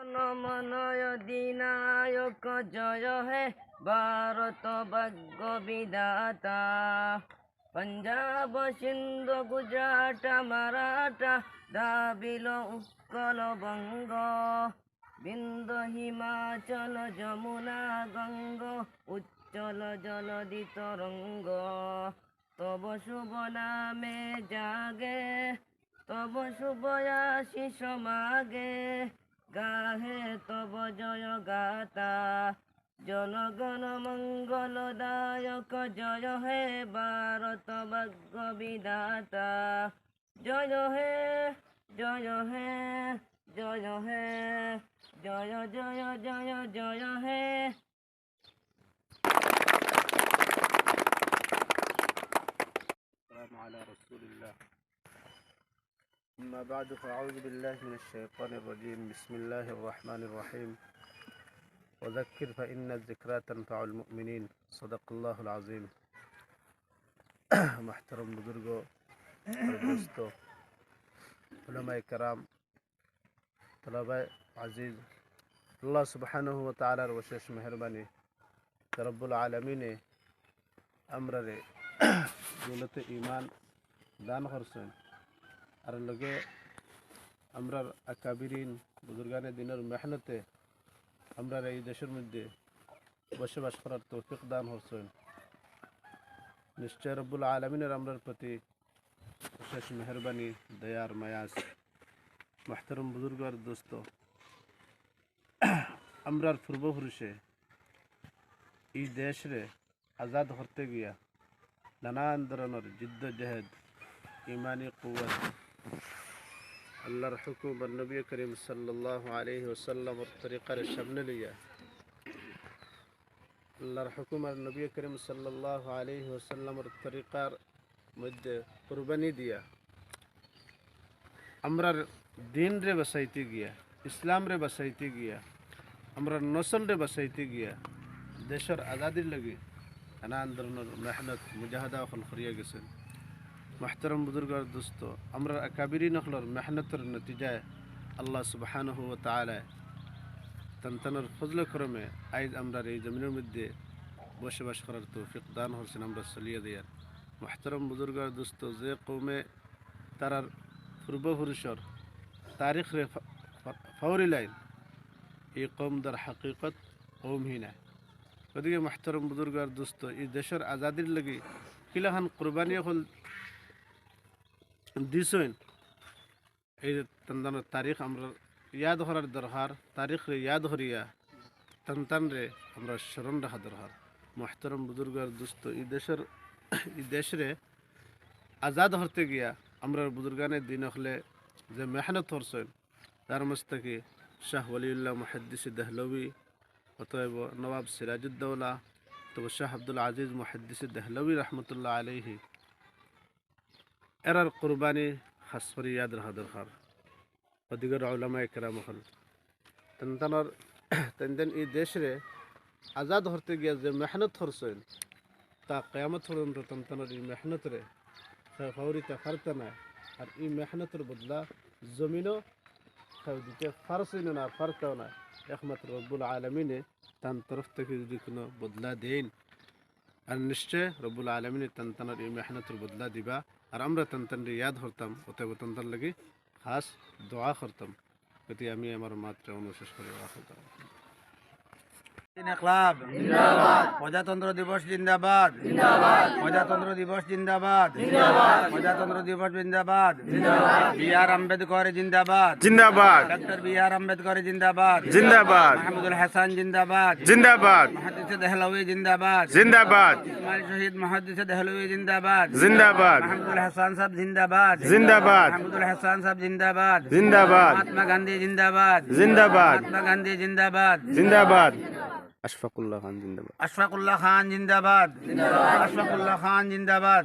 জনমনয় অধিনায়ক জয় হে ভারত ভাগ্য বিধাতা। পঞ্জাব সিন্ধু গুজরাট মারাঠা দ্রাবিড় উৎকল বঙ্গ, বিন্ধ্য হিমাচল যমুনা গঙ্গ উচ্চল জলধি তরঙ্গ। তব শুভ নামে জাগে, তব শুভ আশিস মাগে, গাহে তব জয় গাতা। জনগণ মঙ্গলদায়ক জয় হে ভারত ভাগ্য বিধাতা। জয় হে জয় হে জয় হে জয় জয় জয় জয় হে। السلام على رسول الله. أما بعد فأعوذ بالله من الشيطان الرجيم. بسم الله الرحمن الرحيم. وذكر فإن الذكرى تنفع المؤمنين. صدق الله العظيم. محترم बुजुर्गों और दोस्तों, उलमाए कराम, तलबा अजीज़, अल्लाह सुब्हानहु व तआलार विशेष मेहरबानी रब्बुल आलमीने আমরারে দৌলতে ঈমান দান করছেন। আর লগে আমরার আকাবিরিন বুজুর্গানে দিনের মেহনতে আমরা এই দেশের মধ্যে বসবাস করার তৌফিক দান করছেন। নিশ্চয় রব্বুল আলমিনের আমরার প্রতি বিশেষ মেহরবানি দয়ার মায়াস। মাহতারম বুজুর্গ আর দোস্ত, আমরার পূর্বপুরুষে এই দেশরে আজাদ করতে গিয়া নানান ধরনের জিদ্দ জেহেদ, ইমানি কুওয়াত, আল্লাহর হুকুম আর নবী করিম সাল্লাল্লাহু আলাইহি ওয়াসাল্লামের তরিকার সামনে লইয়া, আল্লাহর হুকুম আর নবী করিম সাল্লাল্লাহু আলাইহি ওয়াসাল্লামের তরিকার মধ্যে কুরবানি দিয়া আমরার দিন রে বাঁচাইতে গিয়া, ইসলাম রে বাঁচাইতে গিয়া, আমরার নসল রে বাঁচাইতে গিয়া দেশের আজাদির লাগি নানান ধরনের মেহনত মুজাহাদা এখন করিয়া গেছেন। মাহতারম বুজুর্গ আর দোস্ত, আমরা আকাবিরিন হলর মেহনতের নতিজায় আল্লাহ সুবহানাহু ওয়া তাআলা তানতানোর ফজল করমে আইজ আমরা এই জমিনের মধ্যে বসবাস করার তৌফিক দান হচ্ছেন। আমরা চলিয়ে দেয়ার মাহতারম বুজুর্গ আর দোস্ত, যে কৌমে তারার পূর্বপুরুষর তারিখ রে ফাউরি লাইন, এই কৌম দার হাকিকত কৌমহীনা। গতিকে মাহতারম বুজুর্গ আর দোস্ত, এই দেশের আজাদির লাগি কিলাখান কোরবানি হল দিছেন, এই তান্তানোর তারিখ আমরা ইয়াদ করার দরকার। তারিখ রে ইয়াদ করিয়া তান্তান রে আমরা স্মরণ রাখা দরকার। মাহতারম বুজুর্গ আর দোস্ত, এই দেশরে আজাদ হতে গিয়া আমরা বুজুর্গানের দিন হলে যে মেহনত করছেন, তার মস্তকে শাহ ওয়ালিউল্লাহ মুহাদ্দিস দেহলভী, অতএব নবাব সিরাজউদ্দৌলা, তবে শাহ আব্দুল আজিজ মুহাদ্দিস দেহলভী রহমতুল্লাহ আলাইহি, এরার কুরবানি খাস করে ইয়াদ রাখা দরকার। অধিকার উলামায়ে কেরাম হল তেন এই দেশরে আজাদ হতে গিয়া যে মেহনত করছেন, তা কিয়ামত পর্যন্ত তানতানোর এই মেহনতরে ফাউরিতে ফারতে না। আর এই মেহনতের বদলা জমিনও দিতে ফারসইন না, ফারতেও না, একমাত্র রব্বুল আলমিনে তার তরফ থেকে যদি কোনো বদলা দেন, আর নিশ্চয় রব্বুল আলমিনে তানতানোর এই মেহনতের বদলা দিবা। আর আমরা তানতানরে ইয়াদ করতাম, অতএব তানতার লাগি খাস দোয়া করতাম। গতি আমি আমার মাত্রা অনুশেষ করে রাখতাম। ইনকলাব জিন্দাবাদ, প্রজাতন্ত্র দিবস জিন্দাবাদ, প্রজাতন্ত্র দিবস জিন্দাবাদ, প্রজাতন্ত্র দিবস জিন্দাবাদ, বি আর আম্বেদকর জিন্দাবাদ, ডক্টর বি আর আম্বেদকর জিন্দাবাদ, মাহমুদুল হাসান জিন্দাবাদ, মুহাদ্দিস দেহলভী জিন্দাবাদ, ইসমাইল শহীদ মুহাদ্দিস দেহলভী জিন্দাবাদ, মাহমুদুল হাসান সাহেব জিন্দাবাদ, মাহমুদুল হাসান সাহেব জিন্দাবাদ, মহাত্মা গান্ধী জিন্দাবাদ, মহাত্মা গান্ধী জিন্দাবাদ, আশফাকুল্লাহ খান জিন্দাবাদ, আশফাকুল্লাহ খান জিন্দাবাদ, আশফাকুল্লাহ খান জিন্দাবাদ।